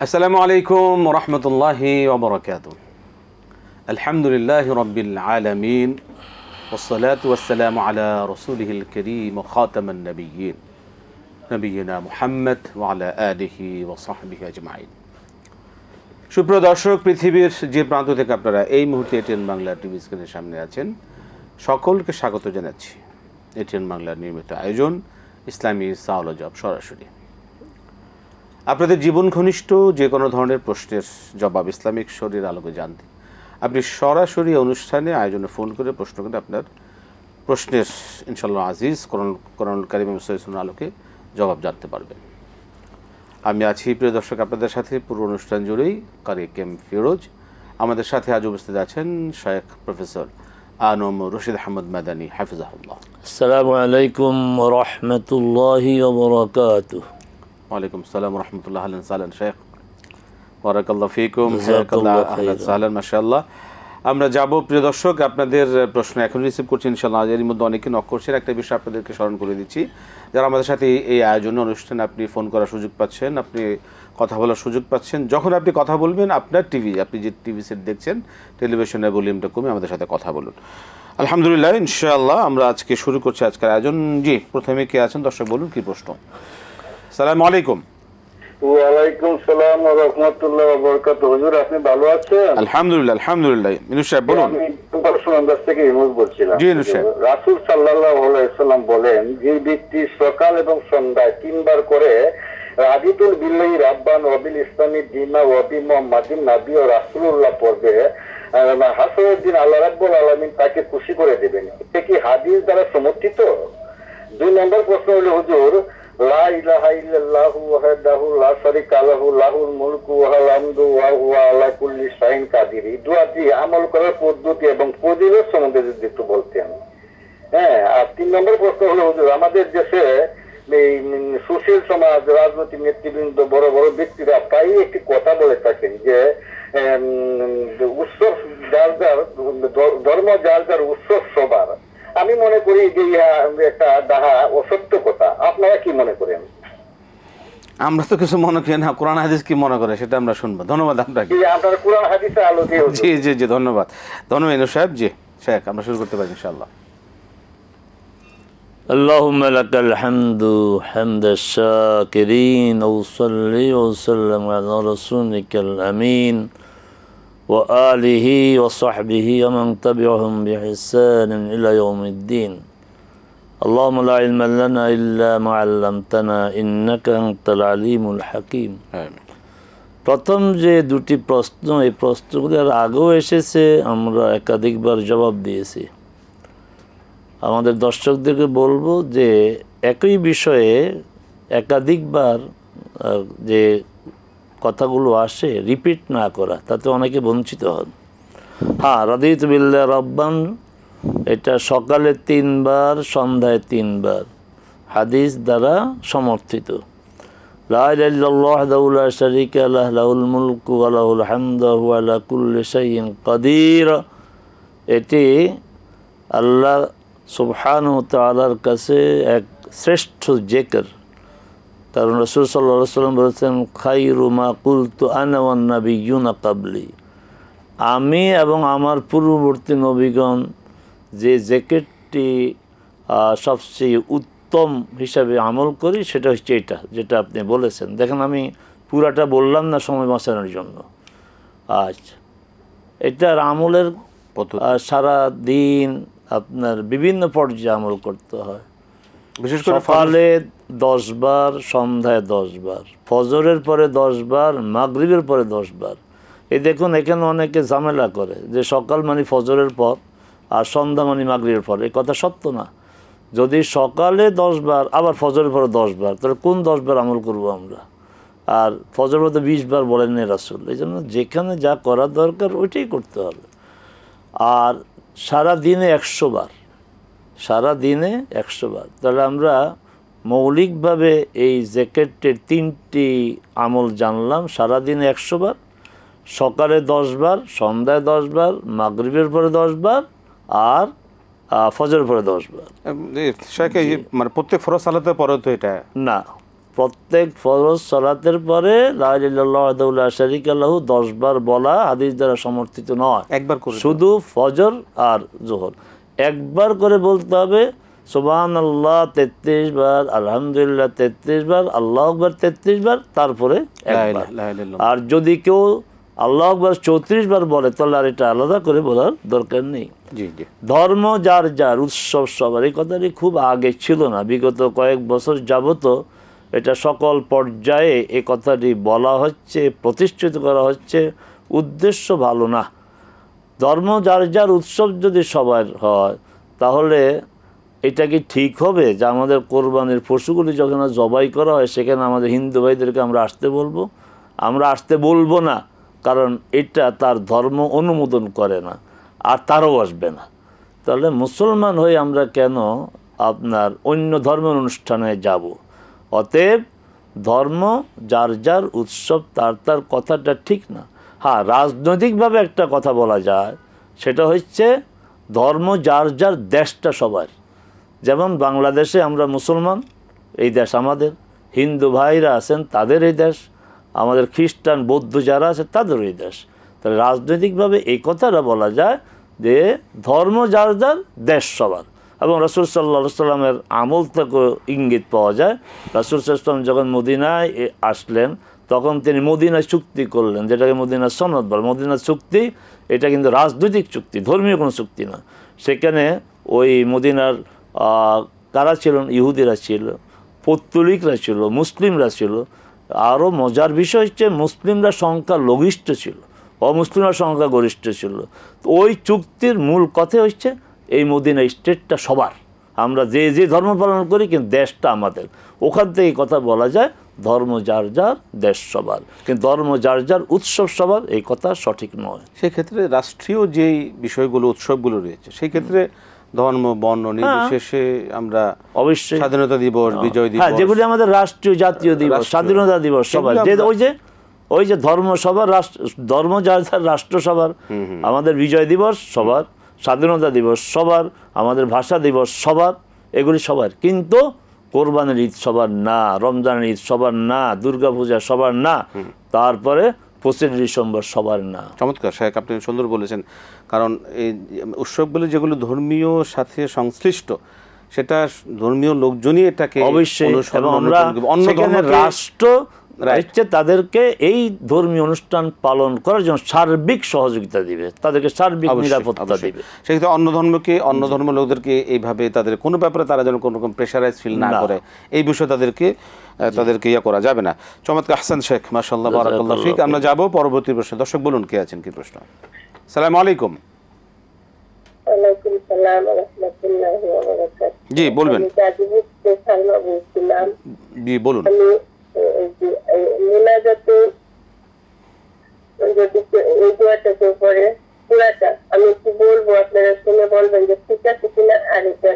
আসসালামু আলাইকুম ওয়া রাহমাতুল্লাহি ওয়া বারাকাতুহু। আলহামদুলিল্লাহি রাব্বিল আলামিন ওয়াসসালাতু ওয়াসসালামু আলা রাসূলিহিল কারীম ওয়া খাতামান নাবিয়্যিন নবিয়িনা মুহাম্মদ ওয়া আলা আলিহি ওয়া সাহবিহি আজমাইন। সুপ্রিয় দর্শক, পৃথিবীর যে প্রান্ত থেকে আপনারা এই মুহূর্তে এটিএন বাংলা টিভি স্ক্রিনের সামনে আছেন, সকলকে স্বাগত জানাচ্ছি এটিএন বাংলার নিয়মিত আয়োজন ইসলামী সাওয়াল ও জবাব সরাসরি। আপনাদের জীবন ঘনিষ্ঠ যে কোনো ধরনের প্রশ্নের জবাব ইসলামিক শরীর আলোকে জানতে আপনি সরাসরি অনুষ্ঠানে আয়োজনে ফোন করে প্রশ্ন করে আপনার প্রশ্নের ইনশাআল্লাহ আজিজ কোরআনুল কারীম এবং সহিহ সুন্নাহর আলোকে জবাব জানতে পারবেন। আমি আছি প্রিয় দর্শক আপনাদের সাথে পুরো অনুষ্ঠান জুড়েই কারি কেম ফিরোজ। আমাদের সাথে আজ উপস্থিত আছেন শেখ প্রফেসর আনম রশিদ আহমদ মাদানী হাফিজাহুল্লাহ। আসসালামু আলাইকুম ওয়া রাহমাতুল্লাহি ওয়া বারাকাতুহু। ওয়ালাইকুম আসসালাম ওয়া রাহমাতুল্লাহি আহলান সাহলান শেখ, বারাকাল্লাহু ফিকুম, জাযাকাল্লাহু আহলান সাহলান, মাশাআল্লাহ। আমরা যাব প্রিয় দর্শক, আপনাদের প্রশ্ন এখন রিসিভ করছি ইনশাআল্লাহ। এর মধ্যে অনেকে নক করছেন। একটা বিষয় আপনাদেরকে স্মরণ করে দিচ্ছি, যারা আমাদের সাথে এই আয়োজন অনুষ্ঠানে আপনি ফোন করার সুযোগ পাচ্ছেন, আপনি কথা বলার সুযোগ পাচ্ছেন। যখন আপনি কথা বলবেন আপনার আপনি যে টিভি সেট দেখছেন টেলিভিশনের ভলিউমটা কমে আমাদের সাথে কথা বলুন। আলহামদুলিল্লাহ, ইনশাআল্লাহ আমরা আজকে শুরু করছি আজকের আয়োজন। জি, প্রথমে কে আছেন দর্শক বলুন কি প্রশ্ন। আসসালামু আলাইকুম। ওয়ালাইকুম সালাম ওয়া রাহমাতুল্লাহি ওয়া বারাকাতুহু। হুজুর আপনি ভালো আছেন? আলহামদুলিল্লাহ আলহামদুলিল্লাহ। ইনুস সাহেব বলুন। আমি সুনামদাস থেকে ইমুজ বলছিলাম। জি ইনুস সাহেব। রাসূল সাল্লাল্লাহু আলাইহি ওয়াসাল্লাম বলেন, যে ব্যক্তি সকাল এবং সন্ধ্যায় তিনবার করে রাদিতুল বিল্লাহি রাব্বান ওয়া বিল ইসলামি দীনা ওয়া বি মুহাম্মাদিন নবী ও রাসূলুল্লাহ পড়বে, হাসরের দিন আল্লাহ রাব্বুল আলামিন তাকে খুশি করে দেবেন। এটা কি হাদিস দ্বারা সমর্থিত? 2 নম্বর প্রশ্ন হলো হুজুর, লা ইলাহা ইল্লাল্লাহু ওয়াহদাহু লা শারীকা লাহু লাহুল মুলকু ওয়া লাহুল হামদু ওয়া হুয়া আলা কুল্লি শাইইন কাদির, এই দোয়াটি আমল করার পদ্ধতি এবং ফজিলত সম্বন্ধে যদি একটু বলতেন। হ্যাঁ, আর 3 নম্বর প্রশ্ন হলো হুজুর, আমাদের দেশে এই সুশীল সমাজ, রাজনৈতিক নেতৃবৃন্দ, বড় বড় ব্যক্তিরা প্রায়ই একটি কথা বলে থাকেন যে উৎসব যার যার ধর্ম, যার যার উৎসব সবার। আমি মনে করি যে একটা ডাহা অসত্য কথা। আপনারা কি মনে করেন? আমরা তো কিছু মনে করি না, কোরআন হাদিস কি মনে করে সেটা আমরা শুনবো। ধন্যবাদ আপনাকে। আপনার কোরআন হাদিসের আলোকে। জি জি জি, ধন্যবাদ ধন্যবাদ ইনুস সাহেব। জি শেখ, আমরা শুরু করতে পারি ইনশাআল্লাহ। اللهم لك الحمد حمد الشاكرين وصلي وسلم على رسولك الأمين وآله وصحبه ومن تبعهم بإحسان إلى يوم الدين. اللهم لا علم لنا إلا ما علمتنا إنك أنت العليم الحكيم. আমিন। প্রথম যে দুটি প্রশ্ন, এই প্রশ্নগুলোর আগেও এসেছে, আমরা একাধিকবার জবাব দিয়েছি। আমাদের দর্শকদেরকে বলবো যে একই বিষয়ে একাধিকবার যে কথাগুলো আসে রিপিট না করা, তাতে অনেকে বঞ্চিত হন। হ্যাঁ, রাদিতু বিল্লাহি রাব্বান, এটা সকালে 3 বার, সন্ধ্যায় 3 বার, হাদিস দ্বারা সমর্থিত। লা ইলাহা ইল্লাল্লাহু ওয়াহদাহু লা শারীকা লাহু লাহুল মুলকু ওয়া লাহুল হামদু ওয়া হুয়া আলা কুল্লি শাইইন কাদির, এটি আল্লাহ সুবহানাহু ওয়া তাআলার কাছে এক শ্রেষ্ঠ জিকির। কারণ রাসূল সাল্লাল্লাহু আলাইহি ওয়াসাল্লাম বলেছেন, খায়রু মা কুলতু আনা ওয়ান নাবিয়্যুনা ক্বাবলি, আমি এবং আমার পূর্ববর্তী নবীগণ যে জ্যাকেটটি সবচেয়ে উত্তম হিসাবে আমল করি সেটা হচ্ছে এটা যেটা আপনি বলেছেন। দেখেন, আমি পুরাটা বললাম না সময় বাঁচানোর জন্য। আচ্ছা, এটার আমলের সারা দিন আপনার বিভিন্ন পর্যায়ে আমল করতে হয়। বিশেষ করে সকালে 10 বার, সন্ধ্যায় 10 বার, ফজরের পরে 10 বার, মাগরিবের পরে 10 বার। এই দেখুন, এখানে অনেকে ঝামেলা করে যে সকাল মানে ফজরের পর আর সন্ধ্যা মানে মাগরিবের পর। এই কথা সত্য না। যদি সকালে 10 বার আবার ফজরের পরে 10 বার, তাহলে কোন 10 বার আমল করব আমরা? আর ফজরের পরে 20 বার বলেন রাসূল। এই জন্য যেখানে যা করা দরকার ওইটাই করতে হবে। আর সারা দিনে 100 বার, সারা দিনে 100 বার। তাহলে আমরা মৌলিকভাবে এই জ্যাকেটের 3টি আমল জানলাম। সারা দিনে 100 বার, সকালে 10 বার, সন্ধ্যায় 10 বার, মাগরিবের পরে 10 বার, আর ফজরের পরে 10 বার। মানে প্রত্যেক ফরজ সালাতের পরে তো এটা না, প্রত্যেক ফরজ সালাতের পরে লা ইলাহা ইল্লাল্লাহু ওয়াহদাহু লা শারীকা লাহু 10 বার বলা হাদিস দ্বারা সমর্থিত নয়। একবার করে শুধু ফজর আর জোহর একবার করে বলতে হবে। সুবহানাল্লাহ 33 বার, আলহামদুলিল্লাহ 33 বার, আল্লাহু আকবার 33 বার, তারপরে একবার। আর যদি কেউ আল্লাহু আকবার 34 বার বলে তাহলে আর এটা আলাদা করে বলার দরকার নেই। জি জি। ধর্ম যার যার, উৎসব সবার, এই কথাটি খুব আগে ছিল না, বিগত কয়েক বছর যাবত এটা সকল পর্যায়ে এই কথাটি বলা হচ্ছে, প্রতিষ্ঠিত করা হচ্ছে। উদ্দেশ্য ভালো না। ধর্ম যার যার, উৎসব যদি সবার হয় তাহলে এটা কি ঠিক হবে যে আমাদের কোরবানির পশুগুলি যখন জবাই করা হয় সেখানে আমাদের হিন্দু ভাইদেরকে আমরা আসতে বলবো? আমরা আসতে বলবো না, কারণ এটা তার ধর্ম অনুমোদন করে না, আর তারও আসবে না। তাহলে মুসলমান হয়ে আমরা কেন আপনার অন্য ধর্মের অনুষ্ঠানে যাব? অতএব ধর্ম যার যার, উৎসব তার তার, কথাটা ঠিক না। হ্যাঁ, রাজনৈতিকভাবে একটা কথা বলা যায়, সেটা হচ্ছে ধর্ম যার যার, দেশটা সবার। যেমন বাংলাদেশে আমরা মুসলমান, এই দেশ আমাদের, হিন্দু ভাইরা আছেন তাদের এই দেশ, আমাদের খ্রিস্টান বৌদ্ধ যারা আছে তাদের এই দেশ। তাহলে রাজনৈতিকভাবে এই কথাটা বলা যায় যে ধর্ম যার যার, দেশ সবার। এবং রাসূল সাল্লাল্লাহু আলাইহি সাল্লামের আমল থেকে ইঙ্গিত পাওয়া যায়। রাসূল সাল্লাল্লাহু আলাইহি সাল্লাম যখন মদিনায় আসলেন তখন তিনি মদিনা চুক্তি করলেন, যেটাকে মদিনা সনদ বলে। মদিনা চুক্তি এটা কিন্তু রাজনৈতিক চুক্তি, ধর্মীয় কোনো চুক্তি না। সেখানে ওই মদিনার কারা ছিলেন? ইহুদিরা ছিল, পৌত্তলিকরা ছিল, মুসলিমরা ছিল। আরও মজার বিষয় হচ্ছে মুসলিমরা সংখ্যা লঘিষ্ঠ ছিল, অমুসলিমরা সংখ্যা গরিষ্ঠ ছিল। তো ওই চুক্তির মূল কথা হচ্ছে এই মদিনা স্টেটটা সবার, আমরা যে যে ধর্ম পালন করি কিন্তু দেশটা আমাদের। ওখান থেকে কথা বলা যায় ধর্ম যার যার, দেশ সবার। কিন্তু ধর্ম যার যার, উৎসব সবার, এই কথা সঠিক নয়। সেক্ষেত্রে রাষ্ট্রীয় যেই বিষয়গুলো, উৎসবগুলো রয়েছে, সেই ক্ষেত্রে ধর্ম বর্ণ নির্বিশেষে আমরা অবশ্যই স্বাধীনতা দিবস, বিজয় দিবস, যেগুলি আমাদের রাষ্ট্রীয়, জাতীয় দিবস, স্বাধীনতা দিবস সবার, ওই যে ধর্ম সবার, ধর্ম যার যার, রাষ্ট্র সবার। আমাদের বিজয় দিবস সবার, স্বাধীনতা দিবস সবার, আমাদের ভাষা দিবস সবার, এগুলি সবার। কিন্তু কোরবানির ঈদ সবার না, রমজানের ঈদ সবার না, দুর্গাপূজা সবার না, তারপরে 25 ডিসেম্বর সবার না। চমৎকার শেখ, আপনি সুন্দর বলেছেন। কারণ এই উৎসবগুলো যেগুলো ধর্মীয় সাথে সংশ্লিষ্ট, সেটা ধর্মীয় লোকজনই এটাকে অবশ্যই, এবং আমরা সেখানে রাষ্ট্র হচ্ছে তাদেরকে এই ধর্মীয় অনুষ্ঠান পালন করার জন্য সার্বিক সহযোগিতা দিবে, তাদেরকে সার্বিক নিরাপত্তা দিবে। সেক্ষেত্রে অন্য ধর্ম লোকদেরকে এইভাবে তাদের কোনো ব্যাপারে তারা যেন কোনো রকম প্রেশারাইজ ফিল না করে, এই বিষয়ে তাদেরকে ইয়ে করা যাবে না। চমৎকার, আহসান শেখ, মাশাআল্লাহ, বারাকাল্লাহ ফিক। আমরা যাব পরবর্তী প্রশ্ন। দর্শক বলুন, কে আছেন, কি প্রশ্ন? আসসালামু আলাইকুম। ওয়ালাইকুম সালাম ওয়া রাহমাতুল্লাহি ওয়া বারাকাতুহু। জি বলবেন। জি বলুন। আমি কি বলবো আপনারা শুনে বলবেন যে ঠিক আছে কিনা, আর এটা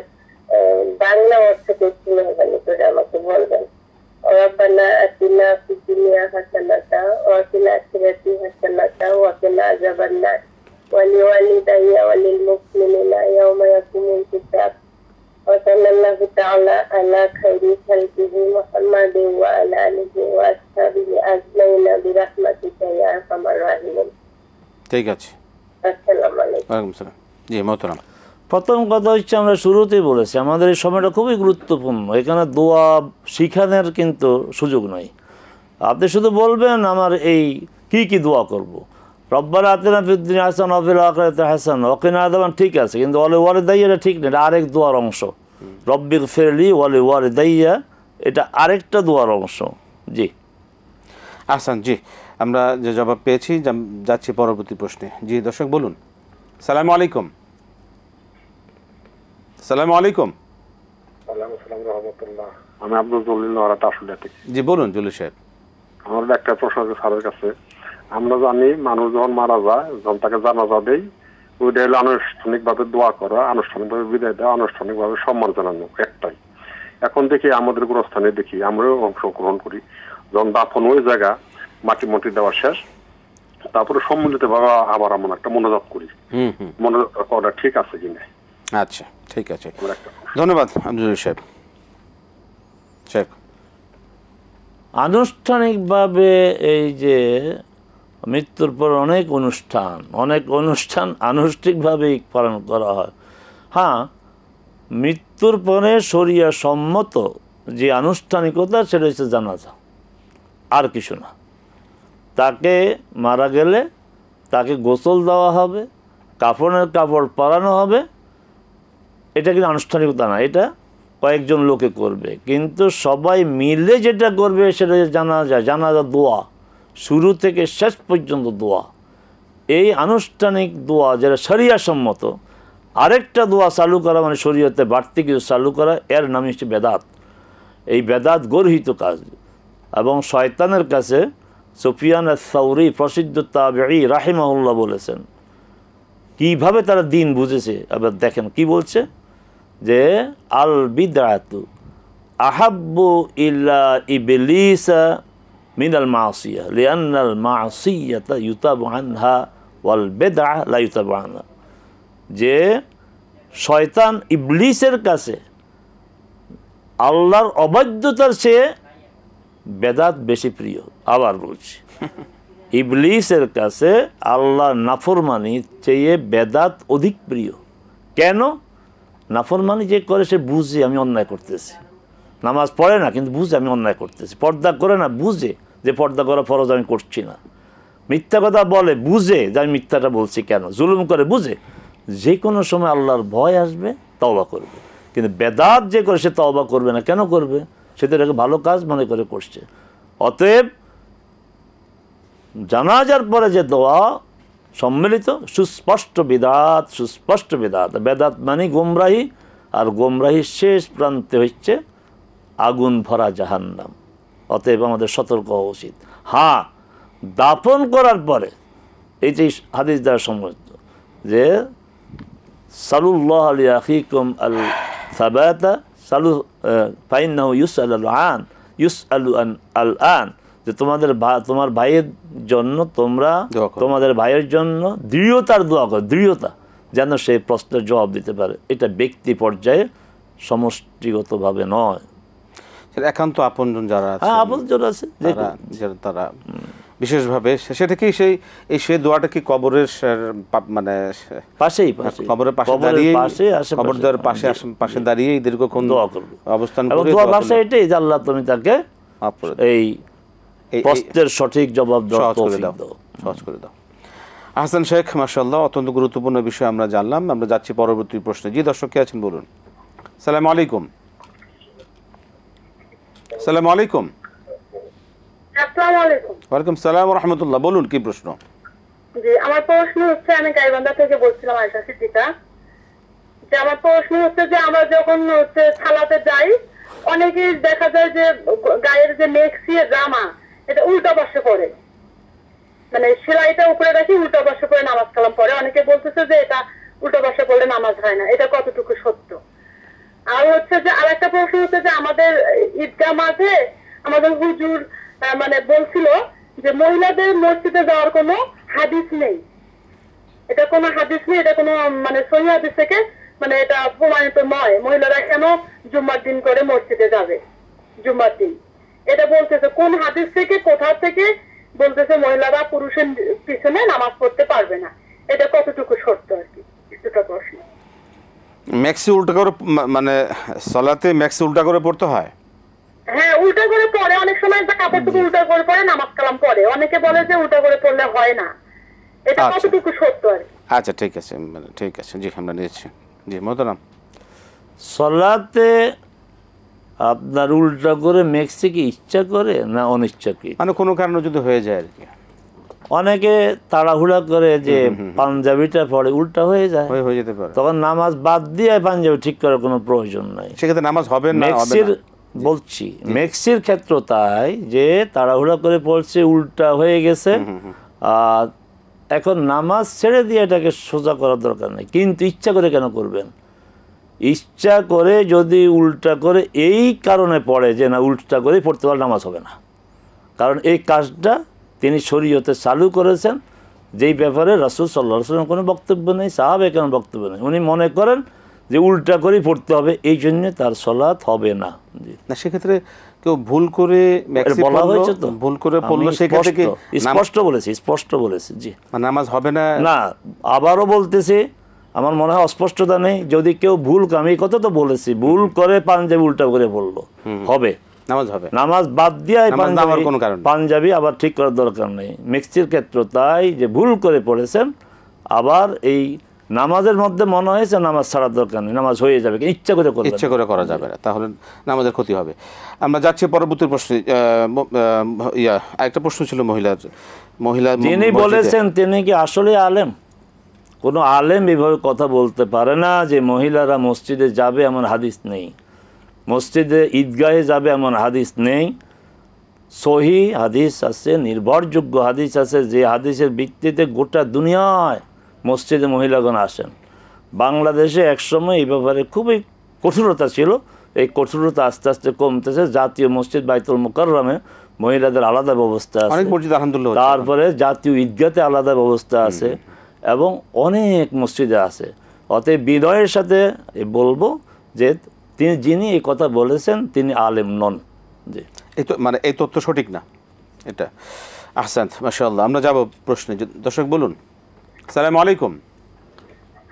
বাংলা অর্থ একটু মেহরবানি করে আমাকে বলবেন। রব্বানা আতিনা ফিদ দুনিয়া হাসানাতা ওয়া ফিল আখিরাতি হাসানাতা ওয়া কিনা আযাবান নার ওয়ালিওয়ালিদাইয়া ওয়ালিল মুমিনিনা ইয়াওমা ইয়াকুমুল হিসাব ওয়া সাল্লাল্লাহু তাআলা আলা খাইরি খালকিহি মুহাম্মাদিন ওয়া আলা আলিহি ওয়া আসহাবিহি আজমাইন বিরাহমাতিকা ইয়া আরহামার রাহিমিন। ঠিক আছে, আসসালামু আলাইকুম। ওয়ালাইকুম আসসালাম। জি মোহতারাম, প্রথম কথা হচ্ছে আমরা শুরুতেই বলেছি আমাদের এই সময়টা খুবই গুরুত্বপূর্ণ। এখানে দোয়া শিখানোর কিন্তু সুযোগ নাই। আপনি শুধু বলবেন আমার এই কি দোয়া করব। রব্বানা আতিনা ফিদ দুনিয়া হাসানাতাও ওয়া ফিল আখিরাতি হাসানাতাও ওয়া কিনা আযাবান, ঠিক আছে, কিন্তু ওয়ালিদাইয়া এটা ঠিক নেই, এটা আরেক দোয়ার অংশ। রব্বিগফিরলি ওয়ালিওয়ালিদাইয়া, এটা আরেকটা দোয়ার অংশ। জি আহসান। জি, আমরা যে জবাব পেয়েছি, যাচ্ছি পরবর্তী প্রশ্নে। জি দর্শক বলুন। আসসালামু আলাইকুম। আসসালামু আলাইকুম। ওয়ালাইকুম আসসালাম ওয়া রাহমাতুল্লাহ। আমি আব্দুল জলিল নওয়ারা আশুলিয়া থেকে। জি বলুন জলিল সাহেব। আমার একটা প্রশ্ন আছে স্যারের কাছে। আমরা জানি মানুষ যখন মারা যায়, যখন তাকে জানাজা দেই, ওইটা হলো আনুষ্ঠানিকভাবে দোয়া করা, আনুষ্ঠানিকভাবে বিদায় দেওয়া, আনুষ্ঠানিকভাবে সম্মান জানানো, একটাই। এখন দেখি আমাদের গোরস্থানে দেখি আমরাও অংশগ্রহণ করি, যখন দাফন ওই জায়গা মাটি দেওয়া শেষ, তারপরে সম্মিলিতভাবে আবার আমরা একটা মনোজাত করি। মনোজাত করা ঠিক আছে কিনা? আচ্ছা ঠিক আছে, ধন্যবাদ আব্দুল সাহেব। শেখ আনুষ্ঠানিকভাবে এই যে মৃত্যুর পর অনেক অনুষ্ঠান আনুষ্ঠানিকভাবেই পালন করা হয়। হ্যাঁ, মৃত্যুর পরে শরিয়া সম্মত যে আনুষ্ঠানিকতা সেটা হচ্ছে জানাজা, আর কিছু না। তাকে মারা গেলে তাকে গোসল দেওয়া হবে, কাফনের কাপড় পরানো হবে, এটা কিন্তু আনুষ্ঠানিকতা না, এটা কয়েকজন লোকে করবে। কিন্তু সবাই মিলে যেটা করবে সেটা জানাজা দোয়া, শুরু থেকে শেষ পর্যন্ত দোয়া। এই আনুষ্ঠানিক দোয়া যেটা শরিয়া সম্মত, আরেকটা দোয়া চালু করা মানে শরীয়তে বাড়তি কিছু চালু করা, এর নাম হচ্ছে বেদাত। এই বেদাত গর্হিত কাজ। এবং শয়তানের কাছে সুফিয়ান আস-সাউরি প্রসিদ্ধ তাবেঈ রাহিমাহুল্লাহ বলেছেন কিভাবে তারা দিন বুঝেছে। আবার দেখেন কি বলছে, যে আল বিদআতু আহাব্বু ইলা ইবলিসা মিনাল মাসিয়া লিআন্নাল মাসিয়াতা ইউতাবু আনহা ওয়াল বিদআ লা ইউতাবু আনহা। যে শয়তান ইবলিসের কাছে আল্লাহর অবাধ্যতার চেয়ে বেদাত বেশি প্রিয়। আবার বলছি, ইবলিসের কাছে আল্লাহর নাফরমানি চেয়ে বেদাত অধিক প্রিয়। কেন? নাফরমানি যে করে সে বুঝে আমি অন্যায় করতেছি, নামাজ পড়ে না কিন্তু বুঝে আমি অন্যায় করতেছি, পর্দা করে না বুঝে যে পর্দা করা ফরজ আমি করছি না, মিথ্যা কথা বলে বুঝে যে আমি মিথ্যাটা বলছি কেন, জুলুম করে বুঝে। যে কোনো সময় আল্লাহর ভয় আসবে তওবা করবে। কিন্তু বেদাত যে করে সে তওবা করবে না। কেন করবে? সে তো এটাকে ভালো কাজ মনে করে করছে। অতএব জানাজার পরে যে দোয়া সম্মিলিত সুস্পষ্ট বিদাত। বেদাত মানে গোমরাহি, আর গোমরাহির শেষ প্রান্তে হচ্ছে আগুন ভরা জাহান্নাম। অতএব আমাদের সতর্ক হওয়া উচিত। হ্যাঁ, দাফন করার পরে এই যে হাদিস দ্বারা সম্মত যে সালুল্লাহ আলী আখিকুম আল সাবাতা সালু ফাইন্নাহু ইউসআলু আল আন, যে তোমার ভাইয়ের জন্য তোমরা তোমাদের ভাইয়ের জন্য দৃঢ়তার দোয়া করো, দৃঢ়তা যেন সেই প্রশ্নের জবাব দিতে পারে। এটা ব্যক্তি পর্যায়ে সমষ্টিগতভাবে নয়, একান্ত আপনজন যারা আছে, হ্যাঁ আপনজন আছে তারা বিশেষভাবে সেটা কি সেই দোয়াটা কি কবরের মানে পাশেই কবরের পাশে দাঁড়িয়ে কবরের পাশে দাঁড়িয়ে দীর্ঘক্ষণ দোয়া করবে, অবস্থান করে দোয়া ভাষা এটাই যে আল্লাহ তুমি তাকে এই প্রশ্নের সঠিক জবাব সহজ করে দাও। আহসান শেখ, মাশাআল্লাহ, অত্যন্ত গুরুত্বপূর্ণ বিষয় আমরা জানলাম। আমরা যাচ্ছি পরবর্তী প্রশ্নে। জি দর্শক কে আছেন বলুন। আসসালামু আলাইকুম। আসসালামু আলাইকুম। আসসালামু আলাইকুম। ওয়ালাইকুম সালাম ওয়া রাহমাতুল্লাহ। বলুন কি প্রশ্ন? জি, আমার প্রশ্ন হচ্ছে, আমি গাইবান্ধা থেকে বলছিলাম আয়েশা সিদ্দিকা। যে আমার প্রশ্ন হচ্ছে যে আমরা যখন সালাতে যাই, অনেকেই দেখা যায় যে গায়ের যে মেক্সি জামা এটা উল্টা পাশে পড়ে, মানে সেলাইটা উপরে রাখি উল্টা পাশে পড়ে নামাজ কালাম পড়ে। অনেকে বলতেছে যে এটা উল্টা পাশে পড়লে নামাজ হয় না, এটা কতটুকু সত্য? আর হচ্ছে যে আরেকটা প্রশ্ন হচ্ছে যে আমাদের ঈদগাহ মাঝে আমাদের হুজুর মানে বলছিল যে মহিলাদের মসজিদে যাওয়ার কোনো হাদিস নেই, এটা কোনো হাদিস নেই, এটা কোনো মানে সহিহ হাদিস থেকে মানে এটা প্রমাণিত নয়। মহিলারা কেন জুম্মার দিন করে মসজিদে যাবে জুম্মার দিন, এটা বলতেছে কোন হাদিস থেকে কোথা থেকে বলতেছে মহিলারা পুরুষের পিছনে নামাজ পড়তে পারবে না, এটা কতটুকু সত্য আর কি, দুটো প্রশ্ন। ম্যাক্সি উল্টা করে মানে সালাতে ম্যাক্সি উল্টা করে পড়তে হয়? হ্যাঁ, উল্টা করে পড়ে, অনেক সময় কাপড়টুকু উল্টা করে পড়ে নামাজ কালাম পড়ে, অনেকে বলে যে উল্টা করে পড়লে হয় না, এটা কতটুকু সত্য আর কি? আচ্ছা ঠিক আছে, ঠিক আছে, জি আমরা নিয়েছি। জি মোহতারাম, সালাতে আপনার উল্টা করে ম্যাক্সি কি ইচ্ছা করে না অনিচ্ছাকৃত? মানে কোনো কারণে যদি হয়ে যায় আর কি। অনেকে তাড়াহুড়া করে যে পাঞ্জাবিটা পরে উল্টা হয়ে যায়, হয়ে যেতে পারে, তখন নামাজ বাদ দিয়ে পাঞ্জাবি ঠিক করার কোনো প্রয়োজন নাই, সেক্ষেত্রে নামাজ হবে না। ম্যাক্সির বলছি, ম্যাক্সির ক্ষেত্র তাই যে তাড়াহুড়া করে পড়ছে উল্টা হয়ে গেছে, আর এখন নামাজ ছেড়ে দিয়ে এটাকে সোজা করার দরকার নেই। কিন্তু ইচ্ছা করে কেন করবেন? ইচ্ছা করে যদি উল্টা করে এই কারণে পড়ে যে না উল্টা করেই পড়তে পারলে নামাজ হবে না, কারণ এই কাজটা তিনি শরীয়তে চালু করেছেন, যেই ব্যাপারে রাসূল সাল্লাল্লাহু আলাইহি ওয়াসাল্লাম কোনো বক্তব্য নেই, সাহাবায়ে কেরাম বক্তব্য নেই, উনি মনে করেন যে উল্টা করেই পড়তে হবে, এই জন্য তার সালাত হবে না। না সেক্ষেত্রে কেউ ভুল করে ম্যাক্সি বলা পড়লো, হয়েছে তো, ভুল করে পড়লো, আমি সেক্ষেত্রে কি স্পষ্ট বলেছি জি, মানে নামাজ হবে না? না, আবারও বলতেছি, আমার মনে হয় অস্পষ্টতা নেই। যদি কেউ ভুল, আমি এই কথা তো বলেছি, ভুল করে পাঞ্জাবি উল্টা করে পড়লো, হবে, নামাজ হবে, নামাজ বাদ দিয়ে নামাজ না হওয়ার কোনো কারণ নেই। পাঞ্জাবি আবার ঠিক করার দরকার নেই। মিক্সির ক্ষেত্র তাই যে ভুল করে পড়েছেন, আবার এই নামাজের মধ্যে মনে হয়েছে নামাজ ছাড়ার দরকার নেই, নামাজ হয়ে যাবে, ইচ্ছা করে করবেন, ইচ্ছে করে করা যাবে না, তাহলে নামাজের ক্ষতি হবে। আমরা যাচ্ছি পরবর্তী প্রশ্নে। একটা প্রশ্ন ছিল মহিলা যিনি বলেছেন তিনি কি আসলে আলেম? কোনো আলেম এভাবে কথা বলতে পারে না যে মহিলারা মসজিদে যাবে এমন হাদিস নেই, মসজিদে ঈদগাহে যাবে এমন হাদিস নেই। সহি হাদিস আছে, নির্ভরযোগ্য হাদিস আছে, যে হাদিসের ভিত্তিতে গোটা দুনিয়ায় মসজিদে মহিলাগণ আসেন। বাংলাদেশে একসময় এই ব্যাপারে খুবই কঠোরতা ছিল, এই কঠোরতা আস্তে আস্তে কমতেছে। জাতীয় মসজিদ বাইতুল মুকাররমে মহিলাদের আলাদা ব্যবস্থা আছে, অনেক মসজিদ আলহামদুলিল্লাহ, তারপরে জাতীয় ঈদগাতে আলাদা ব্যবস্থা আছে, এবং অনেক মসজিদে আছে। অতএব বিনয়ের সাথে বলবো যে যিনি এই কথা বলেছেন তিনি আলেম নন। জি, এই তো মানে এই তথ্য সঠিক না এটা। আহসান, মাশাআল্লাহ। আমরা যাব প্রশ্নে। দর্শক বলুন। আসসালামু আলাইকুম।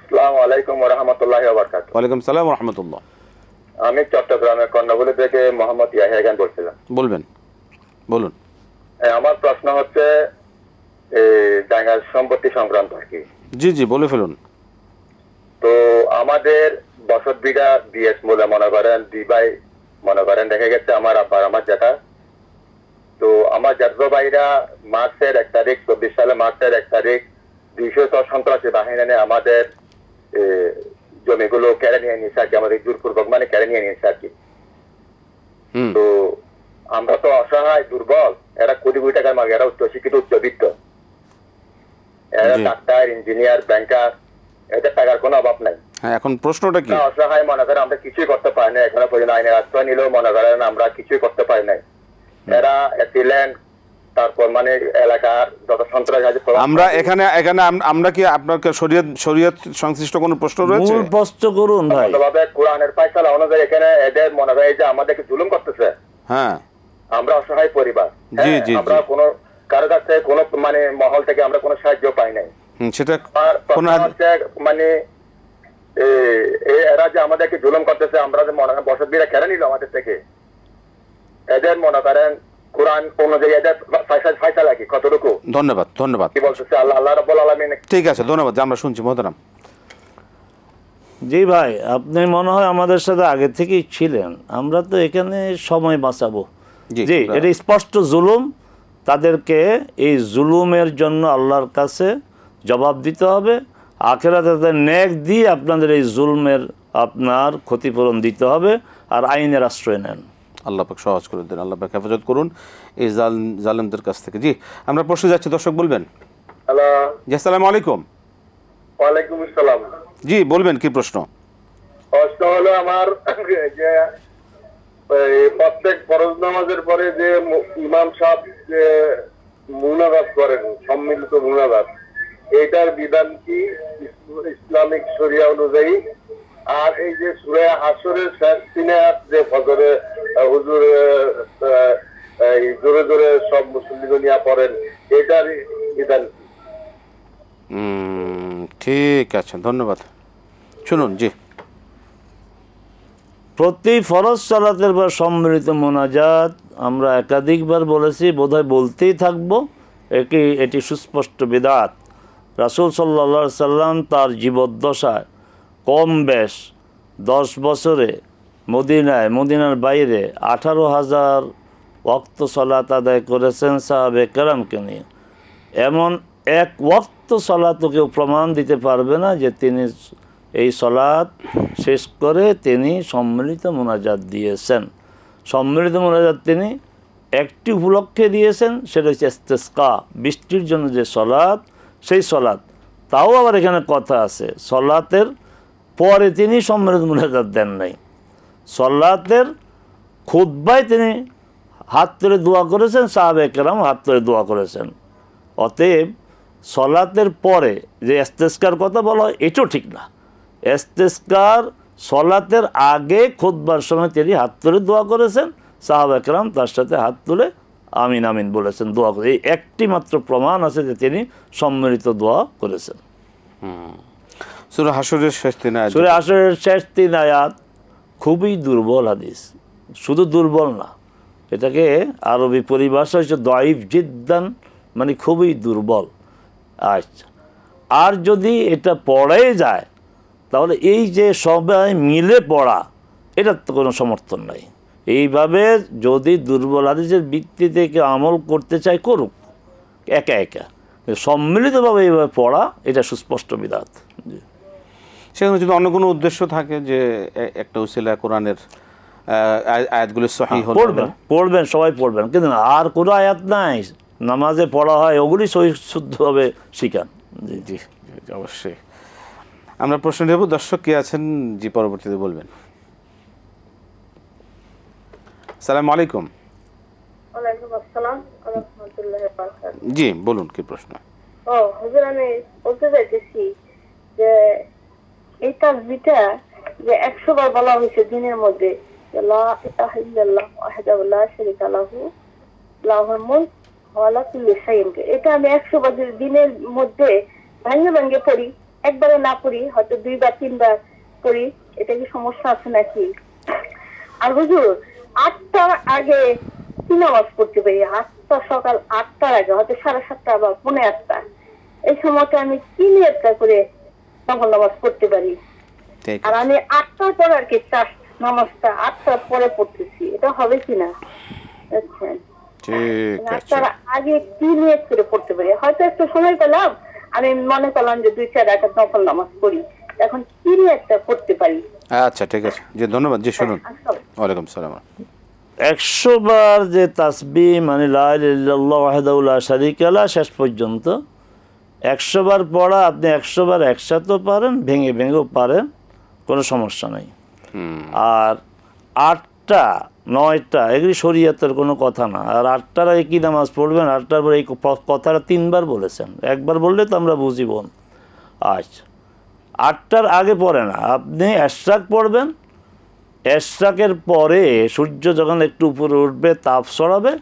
আসসালামু আলাইকুম ওয়া রাহমাতুল্লাহি ওয়া বারাকাতুহু। ওয়ালাইকুম সালাম ওয়া রাহমাতুল্লাহ। আমি চট্টগ্রামের কর্ণফুলী থেকে মোহাম্মদ ইয়াহিয়া খান বলছিলাম। বলুন। আমার প্রশ্ন হচ্ছে জায়গা সম্পত্তি সংক্রান্ত আর কি। জি বলে ফেলুন। তো আমাদের বসত বিঘা বিএস বলে মনে করেন, দিবাই মনে করেন, দেখা গেছে আমার আব্বার আমার জ্যাঠা। তো আমার জ্যাঠা ভাইরা মার্চের 1 তারিখ, 24 সালে মার্চের 1 তারিখ 200 সন্ত্রাসী বাহিনী নিয়ে আমাদের জমিগুলো কেড়ে নিয়ে নিয়েছে আর কি, আমাদের জোরপূর্বক মানে কেড়ে নিয়ে নিয়েছে আর কি। তো আমরা তো অসহায়, দুর্বল, এরা কোটি কোটি টাকার মালিক, এরা উচ্চশিক্ষিত, উচ্চবিত্ত, এরা ডাক্তার, ইঞ্জিনিয়ার, ব্যাংকার, এদের টাকার কোনো অভাব নাই। হ্যাঁ, এখন প্রশ্নটা কি? অসহায় মনে করেন, আমরা কিছুই করতে পারি না এখনো পর্যন্ত। আইনের আশ্রয় নিলেও মনে করেন আমরা কিছুই করতে পারি নাই। এরা ছিলেন তারপর মানে এলাকার যত সন্ত্রাস আছে। আমরা এখানে আমরা কি আপনার শরীয়ত সংশ্লিষ্ট কোনো প্রশ্ন রয়েছে? মূল প্রশ্ন করুন ভাই। কোরআনের ফায়সালা অনুযায়ী এখানে এদের মনে হয় যে আমাদেরকে জুলুম করতেছে। হ্যাঁ, আমরা অসহায় পরিবার, আমরা কোনো কারো কাছ থেকে কোনো মানে মহল থেকে আমরা কোনো সাহায্য পাই নাই। সেটা মানে এরা যে আমাদেরকে জুলুম করতেছে, আমরা যে মনে করেন বসত বিরা কেড়ে নিল আমাদের থেকে, এদের মনে করেন কোরআন অনুযায়ী এদের ফায়সালা কি কতটুকু? ধন্যবাদ। কি বলতেছে আল্লাহ রাব্বুল আলামিন? ঠিক আছে, ধন্যবাদ। আমরা শুনছি মোহতারাম। জি ভাই, আপনি মনে হয় আমাদের সাথে আগে থেকেই ছিলেন। আমরা তো এখানে সময় বাঁচাবো। জি, এটা স্পষ্ট জুলুম। তাদেরকে এই জুলুমের জন্য আল্লাহর কাছে জবাব দিতে হবে। আখিরাতে তাদের নেক দিয়ে আপনাদের এই জুলমের আপনার ক্ষতিপূরণ দিতে হবে, আর আইনের আশ্রয় নেন। আল্লাহ পাক সহজ করে দেন, আল্লাহ পাক হেফাজত করুন এই জালেমদের কাছ থেকে। জি, আমরা প্রশ্নে যাচ্ছি, দর্শক বলবেন। হ্যালো, জি, আসসালামু আলাইকুম। ওয়ালাইকুম আসসালাম। জি, বলবেন কি প্রশ্ন? প্রশ্ন হলো আমার যে প্রত্যেক ফরজ নামাজের পরে যে ইমাম সাহেব যে মুনাজাত করেন, সম্মিলিত মুনাজাত, এটার বিধান কি ইসলামিক শরিয়া অনুযায়ী? আর এই যে সূরা হাসরের শেষ 3 আয়াত যে ফজরে হুজুর জোরে জোরে সব মুসল্লিগণ নিয়ে পড়েন, এটার বিধান কি? ঠিক আছে, ধন্যবাদ। শুনুন। জি, প্রতি ফরজ সালাতের পর সম্মিলিত মোনাজাত আমরা একাধিকবার বলেছি, বোধহয় বলতেই থাকবো। এটি সুস্পষ্ট বিদআত। রাসূল সাল্লাল্লাহু আলাইহি সাল্লাম তার জীবদ্দশায় কম বেশ 10 বছরে মদিনার বাইরে 18,000 ওয়াক্ত সালাত আদায় করেছেন সাহাবে কেরামকে নিয়ে। এমন এক ওয়াক্ত সালাতও কেউ প্রমাণ দিতে পারবে না যে তিনি এই সালাত শেষ করে তিনি সম্মিলিত মোনাজাত দিয়েছেন। সম্মিলিত মোনাজাত তিনি একটি উপলক্ষে দিয়েছেন, সেটা হচ্ছে ইস্তেসকা, বৃষ্টির জন্য যে সালাত, সেই সালাত। তাও আবার এখানে কথা আছে, সালাতের পরে তিনি সম্মিলিত মোনাজাত দেন নাই। সালাতের খুতবায় তিনি হাত তুলে দোয়া করেছেন, সাহাবে কেরাম হাত তুলে দোয়া করেছেন। অতএব সালাতের পরে যে ইস্তেসকার কথা বলা হয়, এটাও ঠিক না। ইস্তেসকার সালাতের আগে খুতবার সময় তিনি হাত তুলে দোয়া করেছেন, সাহাবা একরাম তার সাথে হাত তুলে আমিন আমিন বলেছেন, দোয়া করে। এই একটি মাত্র প্রমাণ আছে যে তিনি সম্মিলিত দোয়া করেছেন। সূরা হাশরের শেষ 3 আয়াত। সূরা হাশরের শেষ 3 আয়াত খুবই দুর্বল হাদিস, শুধু দুর্বল না, এটাকে আরবি পরিভাষা হচ্ছে দাইফ জিদ্দান, মানে খুবই দুর্বল। আচ্ছা, আর যদি এটা পড়াই যায় তাহলে এই যে সবাই মিলে পড়া, এটার তো কোনো সমর্থন নাই। এইভাবে যদি দুর্বল হাদিসের ভিত্তিতে কেউ আমল করতে চায় করুক একা একা, সম্মিলিতভাবে এইভাবে পড়া এটা সুস্পষ্ট বিধাত। সেখানে যদি অন্য কোনো উদ্দেশ্য থাকে যে একটা উসিলা কোরআনের আয়াতগুলো সহিহ পড়বেন, সবাই পড়বেন, কিন্তু আর কোনো আয়াত নাই নামাজে পড়া হয় ওগুলি সহি শুদ্ধভাবে শিখান। জি জি অবশ্যই। আমরা প্রশ্ন নেব, দর্শক কে আছেন? জি, পরবর্তীতে বলবেন। আসসালামু আলাইকুম। ওয়ালাইকুম আসসালাম ওয়া রাহমাতুল্লাহি ওয়া বারাকাতুহু। জি বলুন, কি প্রশ্ন? হুজুর, আমি বলতে চাইতেছি যে এই তাসবিহটা যে 100 বার বলা হয়েছে দিনের মধ্যে, লা ইলাহা ইল্লাল্লাহ ওয়াহদাহু লা শারীকা লাহু লাহুল মুলক ওয়া আলা কুল্লি শাইইন, এটা আমি 100 বার দিনের মধ্যে ভাঙে ভাঙে পড়ি, একবারে না পড়ি, হয়তো 2 বা 3 বার পড়ি, এটা কি সমস্যা আছে নাকি? আর হুজুর, 8টার আগে কি নামাজ পড়তে পারি? 8টা, সকাল 8টার আগে, হয়তো 7:30 বা 8:45, এই সময়টা আমি কি নিয়তটা করে তখন নামাজ পড়তে পারি? আর আমি 8টার পর আর কি নামাজটা 8টার পরে পড়তেছি, এটা হবে কিনা? ঠিক আছে, 8টার আগে কি নিয়ত করে পড়তে পারি? হয়তো একটু সময় পেলাম, আমি মনে করলাম যে 2-4 রাকাত নফল নামাজ পড়ি, এখন কি নিয়তটা করতে পারি? আচ্ছা ঠিক আছে, জি ধন্যবাদ। জি শুনুন। ওয়ালাইকুম সালাম। 100 বার যে তাসবিহ মানে লা ইলাহা ইল্লাল্লাহ ওয়াহদাহু লা শারীকা লাহু শেষ পর্যন্ত 100 বার পড়া, আপনি 100 বার একসাথেও পারেন, ভেঙে ভেঙেও পারেন, কোনো সমস্যা নাই। আর 8টা 9টা এগুলি শরীয়তের কোনো কথা না। আর 8টার আগে কী নামাজ পড়বেন? 8টার পরে এই কথাটা 3 বার বলেছেন, একবার বললে তো আমরা বুঝিব। আচ্ছা, 8টার আগে পড়ে না, আপনি এশরাক পড়বেন, এশরাকের পরে সূর্য যখন একটু উপরে উঠবে, তাপ ছড়াবে,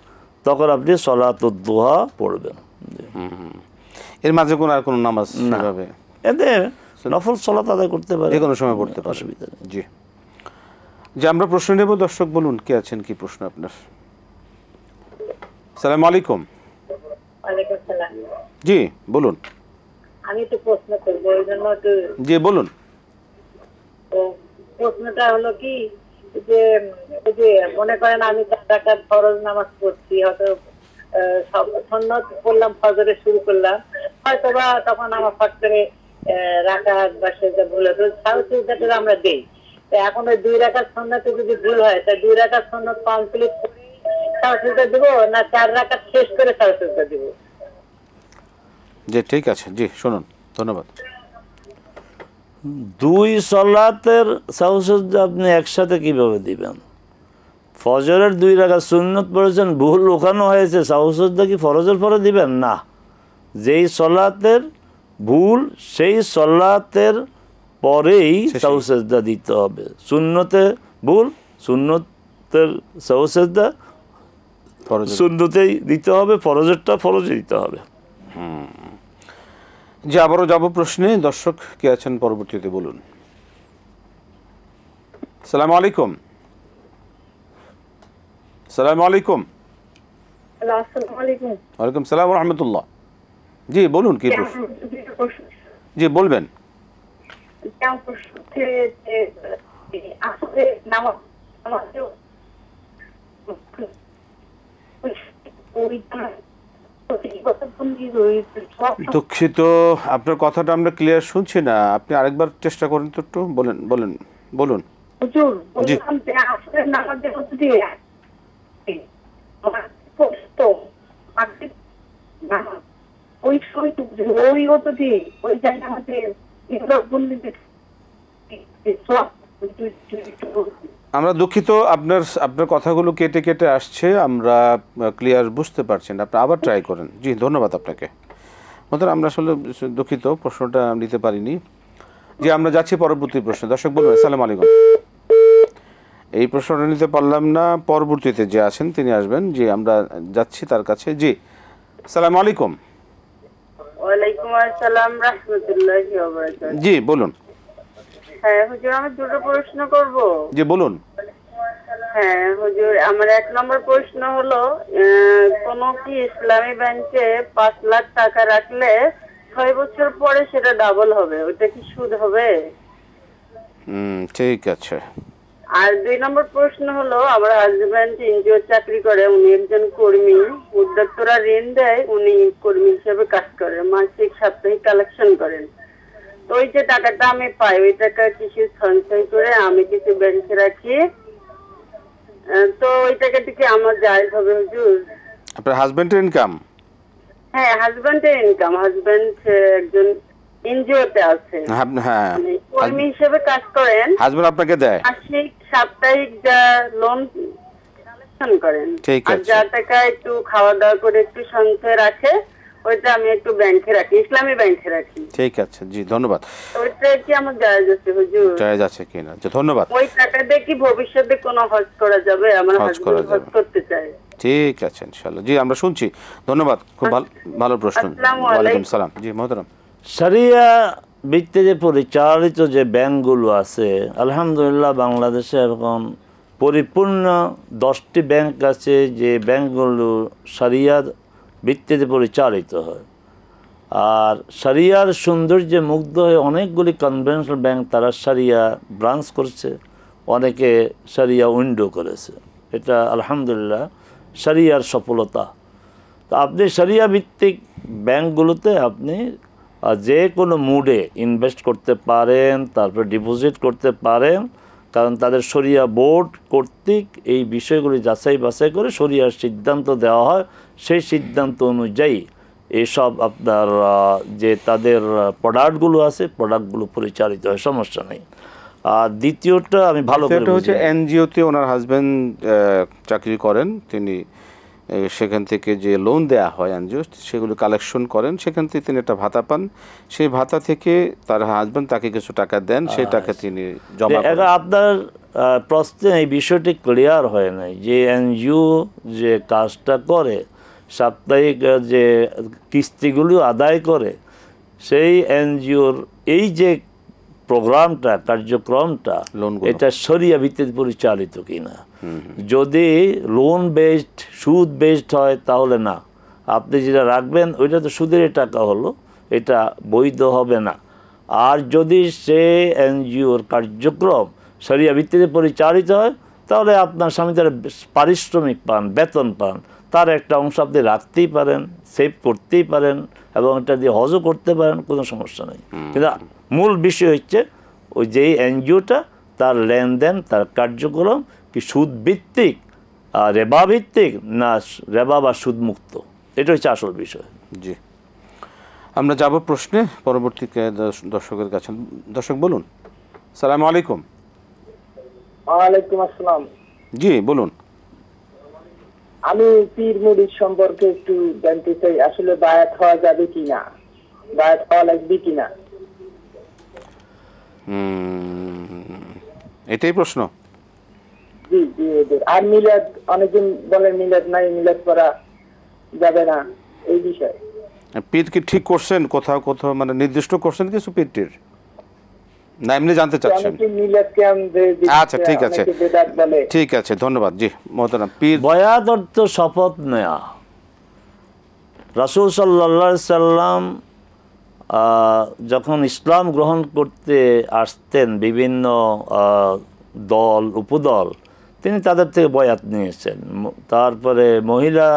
তখন আপনি সলাতুদ দুহা পড়বেন। এর মাঝে কোন আর কোন নামাজ সেভাবে এতে নফল সালাত আদায় করতে পারে, যে কোনো সময় পড়তে পারে, অসুবিধা নেই। জি যে আমরা প্রশ্ন নেব, দর্শক বলুন কে আছেন, কি প্রশ্ন আপনার? আসসালামু আলাইকুম। ওয়ালাইকুম আসসালাম। জি বলুন। আমি তো প্রশ্ন করবো, ওই জন্য একটু, জি বলুন। প্রশ্নটা হলো কি যে ওই যে মনে করেন আমি 4 রাকাত ফরজ নামাজ পড়ছি, হয়তো সুন্নত পড়লাম, ফজরে শুরু করলাম, হয়তো বা তখন আমার ফট করে রাকাত বা সেজদা ভুল হতো, সাউথটা আমরা দেই। তো এখন ওই 2 রাকাত সুন্নতে যদি ভুল হয়, তাই 2 রাকাত সুন্নত কমপ্লিট করে সাউথটা দেবো, না 4 রাকাত শেষ করে সাউথটা দেবো? জি ঠিক আছে, জি শুনুন, ধন্যবাদ। 2 সালাতের সাউসুজ্জা আপনি একসাথে কিভাবে দিবেন? ফজরের 2 রাকাত সুন্নত পড়েছেন, ভুল ওখানে হয়েছে, সাউসুজ্জা কি ফরজের পরে দিবেন? না, যেই সালাতের ভুল সেই সালাতের পরেই সাউসুজ্জা দিতে হবে। সুন্নতে ভুল, সুন্নতের সাউসুজ্জা সুন্নতেই দিতে হবে, ফরজেরটা ফরজে দিতে হবে। যে আবারও যাব প্রশ্নে, দর্শক কে আছেন পরবর্তীতে বলুন। আসসালামু আলাইকুম। আসসালামু আলাইকুম। আসসালামু আলাইকুম। ওয়ালাইকুম সালাম ওয়া রাহমাতুল্লাহ। জি বলুন, কি প্রশ্ন? জি বলবেন। দুঃখিত, আপনার কথাটা আমরা ক্লিয়ার শুনছি না, আপনি আরেকবার চেষ্টা করেন তো একটু। বলেন বলেন বলুন। জি আমরা দুঃখিত, আপনার কথাগুলো কেটে কেটে আসছে, আমরা ক্লিয়ার বুঝতে পারছি না, আপনি আবার ট্রাই করেন। জি ধন্যবাদ আপনাকে। আমরা আসলে দুঃখিত, প্রশ্নটা নিতে পারিনি। যে আমরা যাচ্ছি পরবর্তী প্রশ্ন, দর্শক বলুন। আসসালামু আলাইকুম। এই প্রশ্নটা নিতে পারলাম না, পরবর্তীতে যে আছেন তিনি আসবেন। জি, আমরা যাচ্ছি তার কাছে। জি, আসসালামু আলাইকুম। ওয়ালাইকুম আসসালাম রাহমাতুল্লাহি ওয়া বারাকাতুহু। জি বলুন। হ্যাঁ হুজুর, আমি দুটো প্রশ্ন করব। জি বলুন। হ্যাঁ হুজুর, আমার 1 নম্বর প্রশ্ন হলো, কোন কি ইসলামী ব্যাংকে 5 লাখ টাকা রাখলে 6 বছর পরে সেটা ডাবল হবে, ওটা কি সুদ হবে? ঠিক আছে। আর 2 নম্বর প্রশ্ন হলো, আমার হাজবেন্ড এনজিও চাকরি করে, উনি একজন কর্মী, উদ্যোক্তারা ঋণ দেয়, উনি কর্মী হিসেবে কাজ করেন, মাসিক সাপ্তাহিক কালেকশন করেন। তো ওই যে টাকাটা আমি পাই, ওই টাকা কিছু সঞ্চয় করে আমি কিছু ব্যাংকে রাখি, তো ওই টাকাটা কি আমার জায়েজ হবে হুজুর? আপনার হাজবেন্ডের ইনকাম? হ্যাঁ, হাজবেন্ডের ইনকাম, হাজবেন্ড একজন এনজিওতে আছে, হ্যাঁ, কর্মী হিসেবে কাজ করেন। হাজবেন্ড আপনাকে দেয় মাসিক সাপ্তাহিক যা লোন কালেকশন করেন, ঠিক আর আছে। যা টাকা একটু খাওয়া দাওয়া করে একটু সঞ্চয় রাখে, ওইটা আমি একটু ব্যাংকে রাখি, ইসলামী ব্যাংকে রাখি। ঠিক আছে, জি ধন্যবাদ। ওইটা কি আমার জায়েজ আছে হুজুর? জায়েজ আছে কিনা, জি ধন্যবাদ। ওই টাকা দিয়ে কি ভবিষ্যতে কোনো হজ করা যাবে? আমার হজ করা হাজবেন্ড হজ যাবে। করতে চায়। ঠিক আছে ইনশাআল্লাহ। জি আমরা শুনছি, ধন্যবাদ, খুব ভালো প্রশ্ন। আসসালামু ওয়ালাইকুম সালাম। জি মোহতারাম। শরিয়া ভিত্তিতে যে পরিচালিত যে ব্যাংকগুলো আছে, আলহামদুলিল্লাহ বাংলাদেশে এখন পরিপূর্ণ 10টি ব্যাংক আছে যে ব্যাংকগুলো শরিয়ার ভিত্তিতে পরিচালিত হয়। আর শরিয়ার সৌন্দর্যে মুগ্ধ হয়ে অনেকগুলি কনভেনশনাল ব্যাংক তারা শরিয়া ব্রাঞ্চ করছে, অনেকে শরিয়া উইন্ডো করেছে। এটা আলহামদুলিল্লাহ শরিয়ার সফলতা। তো আপনি শরিয়া ভিত্তিক ব্যাংকগুলোতে আপনি যে কোনো মুডে ইনভেস্ট করতে পারেন, তারপর ডিপোজিট করতে পারেন, কারণ তাদের শরিয়া বোর্ড কর্তৃক এই বিষয়গুলি যাচাই বাছাই করে শরিয়ার সিদ্ধান্ত দেওয়া হয়। সেই সিদ্ধান্ত অনুযায়ী এসব আপনার যে তাদের প্রোডাক্টগুলো আছে, প্রোডাক্টগুলো পরিচালিত হয়, সমস্যা নেই। আর দ্বিতীয়টা আমি ভালো করে এটা হচ্ছে এনজিওতে ওনার হাজবেন্ড চাকরি করেন, তিনি সেখান থেকে যে লোন দেয়া হয় এনজিও, সেগুলো কালেকশন করেন, সেখান থেকে তিনি একটা ভাতা পান, সেই ভাতা থেকে তার হাজবেন্ড তাকে কিছু টাকা দেন, সেই টাকা তিনি জমা করেন। আপনার প্রশ্নে এই বিষয়টি ক্লিয়ার হয় নাই যে এনজিও যে কাজটা করে, সাপ্তাহিক যে কিস্তিগুলো আদায় করে, সেই এনজিওর এই যে প্রোগ্রামটা, কার্যক্রমটা, এটা শরিয়া ভিত্তিতে পরিচালিত কিনা। যদি লোন বেসড, সুদ বেসড হয় তাহলে না, আপনি যেটা রাখবেন ওইটা তো সুদের টাকা হলো, এটা বৈধ হবে না। আর যদি সে এনজিওর কার্যক্রম শরিয়া ভিত্তিতে পরিচালিত হয়, তাহলে আপনার স্বামী তারা পারিশ্রমিক পান, বেতন পান, তার একটা অংশ আপনি রাখতেই পারেন, সেভ করতেই পারেন, এবং এটা দিয়ে হজও করতে পারেন, কোনো সমস্যা নেই। কিন্তু মূল বিষয় হচ্ছে ওই যেই এনজিওটা, তার লেনদেন, তার কার্যক্রম কি সুদ ভিত্তিক, রেবা ভিত্তিক, না রেবা বা সুদমুক্ত, এটা হচ্ছে আসল বিষয়। জি, আমরা যাব প্রশ্নে, পরবর্তীতে দর্শকের কাছে। দর্শক বলুন। সালাম আলাইকুম। ওয়ালাইকুম আসসালাম। জি বলুন। আমি পীর মুরিদ সম্পর্কে একটু জানতে চাই, আসলে বায়াত হওয়া যাবে কিনা, বায়াত হওয়া লাগবে কিনা? এটাই প্রশ্ন। জি জি। আর মিলাদ, অনেকজন বলে মিলাদ নাই, মিলাদ করা যাবে না, এই বিষয়ে পীর কি ঠিক করছেন কোথাও কোথাও, মানে নির্দিষ্ট করছেন কিছু পীরটির, না এমনি জানতে চাচ্ছেন? আচ্ছা ঠিক আছে, ঠিক আছে, ধন্যবাদ। জি মোহতারাম। পীর বয়াত অর্থ শপথ নেয়া। রাসূল সাল্লাল্লাহু আলাইহি সাল্লাম যখন ইসলাম গ্রহণ করতে আসতেন বিভিন্ন দল উপদল, তিনি তাদের থেকে বয়াত নিয়েছেন। তারপরে মহিলা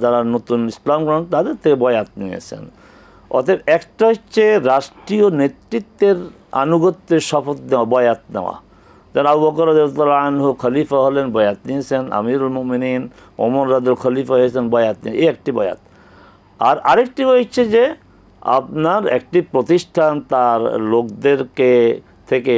যারা নতুন ইসলাম গ্রহণ, তাদের থেকে বয়াত নিয়েছেন। অতএব একটা হচ্ছে রাষ্ট্রীয় নেতৃত্বের আনুগত্যের শপথ নেওয়া, বয়াত নেওয়া। যেন আবু বকর রাদিয়াল্লাহু আনহু খলিফা হলেন, বয়াত নিয়েছেন। আমিরুল মুমিনিন ওমর রাদিয়াল্লাহু খলিফা হয়েছেন, বয়াত নিয়ে, এই একটি বয়াত। আর আরেকটি হচ্ছে যে আপনার একটি প্রতিষ্ঠান তার লোকদেরকে থেকে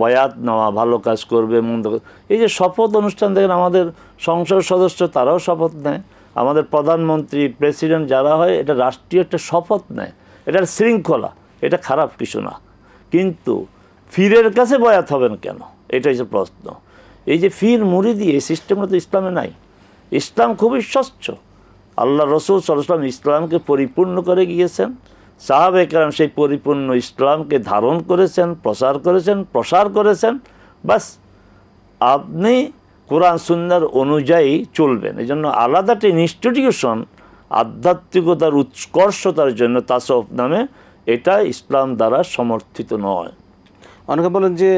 বয়াত নেওয়া, ভালো কাজ করবে, মন্দ, এই যে শপথ অনুষ্ঠান দেখেন, আমাদের সংসদ সদস্য তারাও শপথ নেয়, আমাদের প্রধানমন্ত্রী, প্রেসিডেন্ট যারা হয়, এটা রাষ্ট্রীয় একটা শপথ নেয়, এটার শৃঙ্খলা, এটা খারাপ কিছু না। কিন্তু পীরের কাছে বয়াত হবেন কেন, এটা হচ্ছে প্রশ্ন। এই যে ফির মুরিদি এই সিস্টেমটা তো ইসলামে নাই। ইসলাম খুবই স্বচ্ছ। আল্লাহ রসুল সাল্লাল্লাহু আলাইহি ওয়াসাল্লাম ইসলামকে পরিপূর্ণ করে গিয়েছেন, সাহাবায়ে কেরাম সেই পরিপূর্ণ ইসলামকে ধারণ করেছেন, প্রসার করেছেন। বাস আপনি কোরআন সুন্নাহর অনুযায়ী চলবেন। এই জন্য আলাদা একটা ইনস্টিটিউশন আধ্যাত্মিকতার উৎকর্ষতার জন্য তাসাউফ নামে, এটা ইসলাম দ্বারা সমর্থিত নয়। অনেকে বলেন যে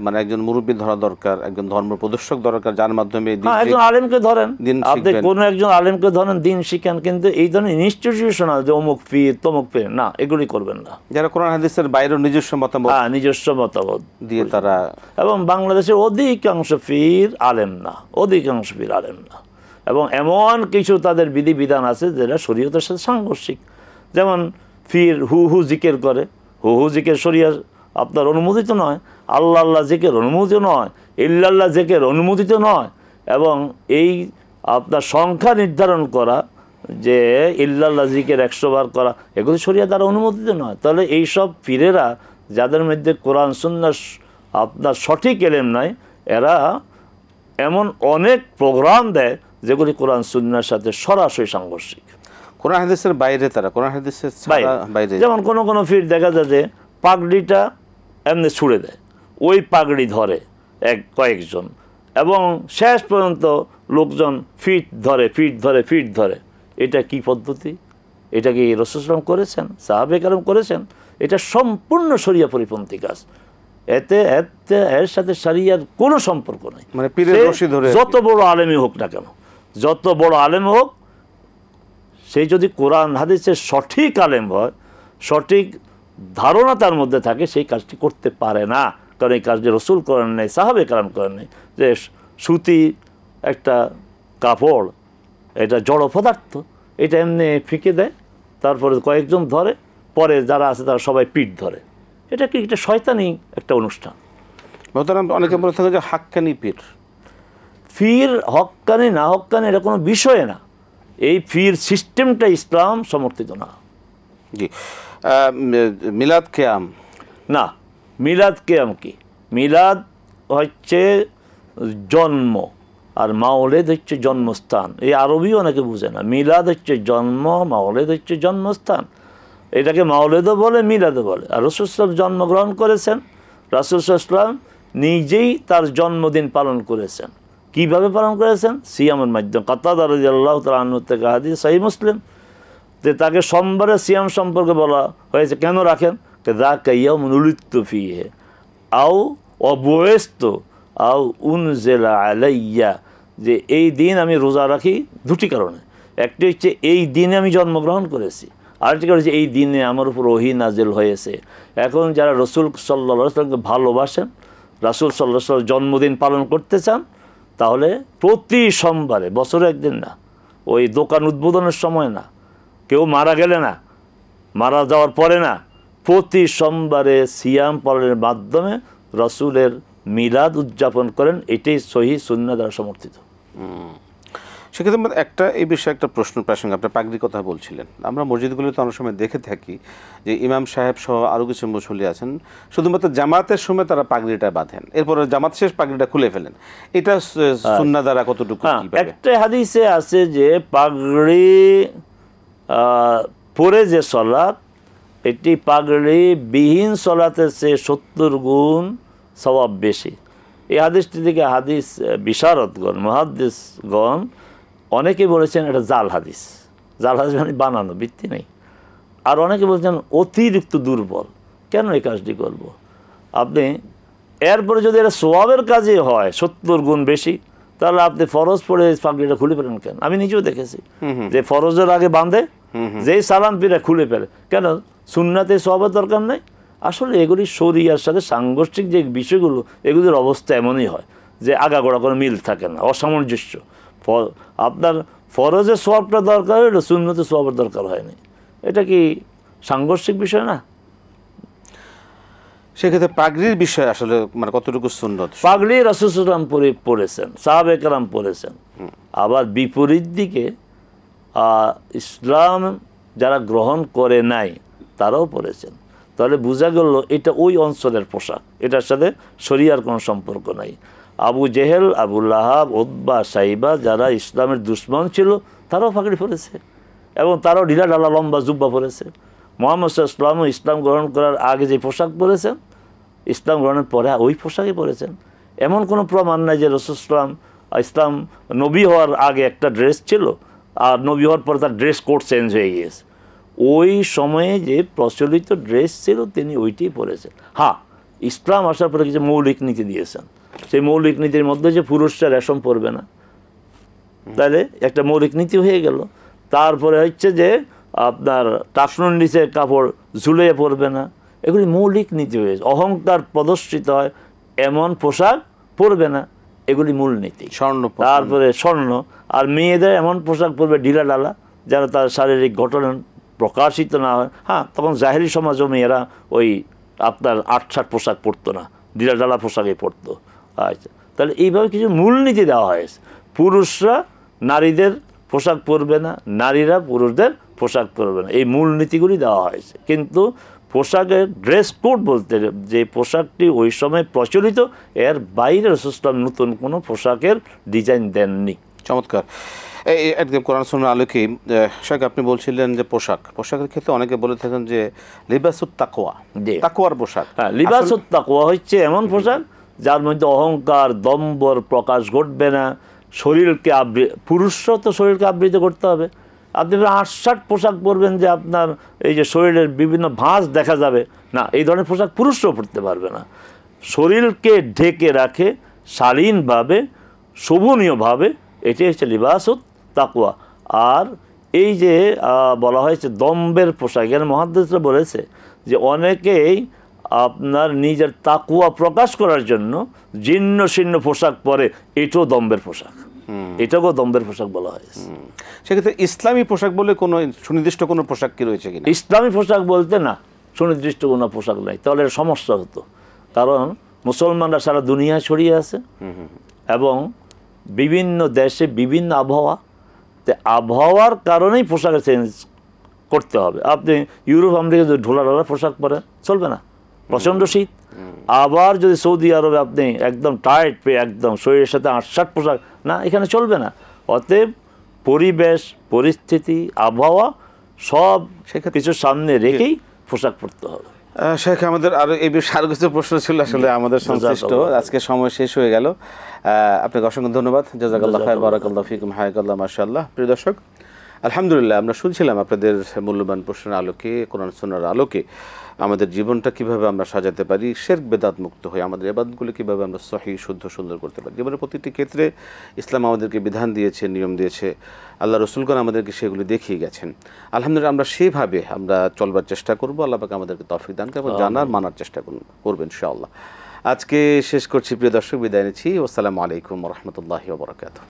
মানে একজন মুরব্বী ধরা দরকার, একজন ধর্ম প্রদর্শক দরকার, যার মাধ্যমে একজন আলেমকে ধরেন, আপনি কোনো একজন আলেমকে ধরেন, দিন শিখেন, কিন্তু এই ধরনের ইনস্টিটিউশনাল যে অমুক পীর তমুক পীর, না, এগুলি করবেন না। যারা কোরআন হাদিসের বাইরেও নিজস্ব মতামত দিয়ে তারা, এবং বাংলাদেশের অধিকাংশ পীর আলেম না, এবং এমন কিছু তাদের বিধিবিধান আছে যেটা শরীয়তের সাথে সাংঘর্ষিক। যেমন পীর হু জিকির করে, হু জিকির শরীয়ত আপনার অনুমোদিত নয়, আল্লাহ জিকির অনুমোদিত নয়, ইল্লাল্লাহ জিকির অনুমোদিত নয়। এবং এই আপনার সংখ্যা নির্ধারণ করা যে ইল্লাল্লাহ জিকির 100 বার করা, এগুলি শরীয়ত দ্বারা অনুমোদিত নয়। তাহলে এইসব পীরেরা যাদের মধ্যে কোরআন সুন্নাহ আপনার সঠিক এলেম নাই, এরা এমন অনেক প্রোগ্রাম দেয় যেগুলি কোরআন সুন্নাহর সাথে সরাসরি সাংঘর্ষিক। কোরআন হাদিসের বাইরে তারা, কোরআন হাদিসের বাইরে, যেমন কোনো পীর দেখা যায় যে পাগড়িটা এমনি ছুড়ে দেয়, ওই পাগড়ি ধরে কয়েকজন, এবং শেষ পর্যন্ত লোকজন ফিট ধরে। এটা কি পদ্ধতি? এটা কি রাসূল সাল্লাল্লাহু আলাইহি ওয়াসাল্লাম করেছেন? সাহাবায়ে কেরাম করেছেন? এটা সম্পূর্ণ শরিয়া পরিপন্থী কাজ। এতে এর সাথে শরিয়ার কোনো সম্পর্ক নেই। মানে পীরের রশি ধরে, যত বড় আলেমই হোক না কেন, যত বড় আলেম হোক, সেই যদি কোরআন হাদিসের সঠিক আলেম হয়, সঠিক ধারণা তার মধ্যে থাকে, সেই কাজটি করতে পারে না। কারণ এই কাজটি রাসূল করেন নাই, সাহাবায়ে কেরাম করেন নাই। যে সুতি একটা কাপড়, এটা জড় পদার্থ, এটা এমনি ফিকে দেয়, তারপরে কয়েকজন ধরে, পরে যারা আছে তারা সবাই পিঠ ধরে। এটা কি একটা শয়তানি একটা অনুষ্ঠান। অনেকে বলে থাকে যে হাক্কানি পীর হক্কানি না হক্কানি এটা কোনো বিষয় না। এই পীর সিস্টেমটা ইসলাম সমর্থিত না। জি। মিলাদ কিয়াম না, মিলাদ কিয়াম কি? মিলাদ হচ্ছে জন্ম, আর মাওলিদ হচ্ছে জন্মস্থান। এই আরবিও অনেকে বুঝে না। মিলাদ হচ্ছে জন্ম, মাওলিদ হচ্ছে জন্মস্থান। এটাকে মাওলিদও বলে, মিলাদও বলে। আর রাসূল সাল্লাল্লাহু আলাইহি ওয়াসাল্লাম জন্মগ্রহণ করেছেন, রাসূল সাল্লাল্লাহু আলাইহি ওয়াসাল্লাম নিজেই তার জন্মদিন পালন করেছেন। কিভাবে পালন করেছেন? সিয়ামের মাধ্যমে। কাতাদা রাদিয়াল্লাহু তাআলা আনহু থেকে হাদিস, সহিহ মুসলিম, যে তাকে সোমবারে সিয়াম সম্পর্কে বলা হয়েছে। কেন রাখেন? যাকা ইয়াউমুন উলিদতু ফীহি আও বুইসতু আও উনজিলা আলাইয়া, যে এই দিন আমি রোজা রাখি দুটি কারণে। একটি হচ্ছে এই দিনে আমি জন্মগ্রহণ করেছি, আরেকটি কারণ হচ্ছে এই দিনে আমার উপর ওহী নাজিল হয়েছে। এখন যারা রাসূল সাল্লাল্লাহু আলাইহি ওয়াসাল্লামকে ভালোবাসেন, রাসূল সাল্লাল্লাহু আলাইহি ওয়াসাল্লাম জন্মদিন পালন করতে চান, তাহলে প্রতি সোমবারে, বছরে একদিন না, ওই দোকান উদ্বোধনের সময় না, কেউ মারা গেলে না, মারা যাওয়ার পরে না, প্রতি সোমবারে সিয়াম পালনের মাধ্যমে রাসূলের মিলাদ উদযাপন করেন। এটাই সহিহ সুন্নাহ দ্বারা সমর্থিত। সেক্ষেত্রে একটা এই বিষয়ে একটা প্রশ্ন প্রসঙ্গে, আপনি পাগড়ির কথা বলছিলেন। আমরা মসজিদগুলোতে অনেক সময় দেখে থাকি যে ইমাম সাহেব সহ আরও কিছু মুসল্লি আছেন, শুধুমাত্র জামাতের সময় তারা পাগড়িটা বাঁধেন, এরপরে জামাত শেষ পাগড়িটা খুলে ফেলেন। এটা সুন্নাহ দ্বারা কতটুকু? একটা হাদিসে আছে যে পাগড়ি পরে যে সলাৎ, এটি পাগড়ি বিহীন সলাতের চেয়ে 70 গুণ সওয়াব বেশি। এই হাদিসটি থেকে হাদিস বিশারদগণ, মুহাদ্দিসগণ অনেকে বলেছেন এটা জাল হাদিস। জাল হাদিস মানে বানানো, ভিত্তি নেই। আর অনেকে বলছেন অতিরিক্ত দুর্বল, কেন এই কাজটি করব? আপনি এরপরে যদি এটা সওয়াবের কাজে হয় 70 গুণ বেশি, তাহলে আপনি ফরজ পড়ে পাগড়িটা খুলে ফেলেন কেন? আমি নিজেও দেখেছি যে ফরজের আগে বাঁধে, যেই সালাম ফিরে খুলে ফেলে। কেন? সুন্নাতে সওয়াবের দরকার নেই। আসলে এগুলি শরিয়ার সাথে সাংঘর্ষিক যে বিষয়গুলো, এগুলির অবস্থা এমনই হয় যে আগাগোড়া কোনো মিল থাকে না, অসামঞ্জস্য। আপনার ফরজের সওয়াবটা দরকার হলো, সুন্নতে সওয়াবের দরকার হয়নি। এটা কি সাংঘর্ষিক বিষয় না? সেক্ষেত্রে পাগড়ির বিষয় আসলে মানে কতটুকু সুন্নত? পাগড়ি রাসূল সাল্লাল্লাহু আলাইহি ওয়াসাল্লাম পরেছেন, সাহাবায়ে কেরাম পরেছেন। আবার বিপরীত দিকে ইসলাম যারা গ্রহণ করে নাই তারাও পরেছেন। তাহলে বোঝা গেল এটা ওই অঞ্চলের পোশাক, এটার সাথে শরিয়ার কোনো সম্পর্ক নাই। আবু জেহেল, আবু লাহাব, উতবা, সাইবা যারা ইসলামের দুশ্মন ছিল তারাও পাগড়ি পরেছে এবং তারাও ঢিলা ঢালা লম্বা জুব্বা পরেছে। মুহাম্মদ সাল্লাল্লাহু আলাইহি ওয়াসাল্লাম ইসলাম গ্রহণ করার আগে যে পোশাক পরেছেন, ইসলাম গ্রহণের পরে ওই পোশাকই পরেছেন। এমন কোনো প্রমাণ নাই যে রাসূল ইসলাম নবী হওয়ার আগে একটা ড্রেস ছিল আর নবী হওয়ার পর তার ড্রেস কোড চেঞ্জ হয়ে গিয়েছে। ওই সময়ে যে প্রচলিত ড্রেস ছিল তিনি ওইটাই পরেছেন। হ্যাঁ, ইসলাম আসার পরে কিছু মৌলিক নীতি দিয়েছেন, সেই মৌলিক নীতির মধ্যে যে পুরুষরা রেশম পরবে না, তাহলে একটা মৌলিক নীতি হয়ে গেল। তারপরে হচ্ছে যে আপনার টাকনুর নিচে কাপড় ঝুলিয়ে পরবে না, এগুলি মৌলিক নীতি হয়েছে। অহংকার প্রদর্শিত হয় এমন পোশাক পরবে না, এগুলি মূল নীতি। তারপরে স্বর্ণ, আর মেয়েদের এমন পোশাক পরবে ঢিলা ঢালা যেন তার শারীরিক গঠন প্রকাশিত না হয়। হ্যাঁ, তখন জাহেরি সমাজও মেয়েরা ওই আপনার আটসাট পোশাক পরতো না, ঢিলা ঢালা পোশাকই পরতো। আচ্ছা, তাহলে এইভাবে কিছু মূলনীতি দেওয়া হয়েছে। পুরুষরা নারীদের পোশাক পরবে না, নারীরা পুরুষদের পোশাক পরবে না, এই মূলনীতিগুলি দেওয়া হয়েছে। কিন্তু পোশাকের ড্রেস কোড বলতে যে পোশাকটি ওই সময় প্রচলিত, এর বাইরে রাসূল নতুন কোনো পোশাকের ডিজাইন দেননি। চমৎকার। এই একদম কোরআন সুন্নাহর আলোকে শাক আপনি বলছিলেন যে পোশাকের ক্ষেত্রে অনেকে বলে থাকেন যে লিবাসুত তাকওয়া, তাকওয়ার পোশাক। হ্যাঁ, লিবাসুত তাকওয়া হচ্ছে এমন পোশাক যার মধ্যে অহংকার দম্ভর প্রকাশ ঘটবে না, শরীরকে পুরুষরা তো শরীরকে আবৃত করতে হবে। আপনি আটসাট পোশাক পরবেন যে আপনার এই যে শরীরের বিভিন্ন ভাঁজ দেখা যাবে না, এই ধরনের পোশাক পুরুষরাও পরতে পারবে না। শরীরকে ঢেকে রাখে শালীনভাবে, শোভনীয়ভাবে, এটাই হচ্ছে লিবাসুত তাকওয়া। আর এই যে বলা হয়েছে দম্বের পোশাক, এর মুহাদ্দিসরা বলেছে যে অনেকেই আপনার নিজের তাকওয়া প্রকাশ করার জন্য জীর্ণ শীর্ণ পোশাক পরে, এটাও দম্বের পোশাক, এটাকেও দম্বের পোশাক বলা হয়েছে। সেক্ষেত্রে ইসলামী পোশাক বলে কোনো সুনির্দিষ্ট কোনো পোশাক কি রয়েছে কিনা? ইসলামী পোশাক বলতে না, সুনির্দিষ্ট কোনো পোশাক নাই, তাহলে সমস্যা হতো। কারণ মুসলমানরা সারা দুনিয়ায় ছড়িয়ে আছে এবং বিভিন্ন দেশে বিভিন্ন আবহাওয়া, তো আবহাওয়ার কারণেই পোশাকের চেঞ্জ করতে হবে। আপনি ইউরোপ আমেরিকা যদি ঢোলা ঢোলা পোশাক পরে চলবে না, প্রচণ্ড শীত। আবার যদি সৌদি আরবে আপনি একদম টাইট পেয়ে একদম শরীরের সাথে আটসাট পোশাক, না, এখানে চলবে না। অতএব পরিবেশ, পরিস্থিতি, আবহাওয়া সব কিছুর সামনে রেখেই পোশাক পরতে হবে। শেখ, আমাদের আরো এই বিষয়ে আরো কিছু প্রশ্ন ছিল, আসলে আমাদের সংশ্লিষ্ট আজকে সময় শেষ হয়ে গেল। আপনাকে অসংখ্য ধন্যবাদ। জাযাকাল্লাহ খায়র, বারাকাল্লাহু ফিকুম, হায়াকাল্লাহ, মাশাআল্লাহ। প্রিয় দর্শক, আলহামদুলিল্লাহ, আমরা শুনছিলাম আপনাদের মূল্যবান প্রশ্নের আলোকে, কোরআন সুন্নাহর আলোকে আমাদের জীবনটা কিভাবে আমরা সাজাতে পারি, শিরক বেদাত মুক্ত হয়ে আমাদের ইবাদতগুলো কিভাবে আমরা সহিহ, শুদ্ধ, সুন্দর করতে পারি। জীবনের প্রতিটি ক্ষেত্রে ইসলাম আমাদেরকে বিধান দিয়েছে, নিয়ম দিয়েছে, আল্লাহ রাসূলগণ আমাদেরকে সেগুলি দেখিয়ে গেছেন। আলহামদুলিল্লাহ, আমরা সেভাবে আমরা চলবার চেষ্টা করব। আল্লাহ পাক আমাদেরকে তৌফিক দান করবেন, জানার মানার চেষ্টা করবেন ইনশাআল্লাহ। আজকে শেষ করছি প্রিয় দর্শক, বিদায় নিচ্ছি। আসসালামু আলাইকুম ওয়া রাহমাতুল্লাহি ওয়া বারাকাতুহু।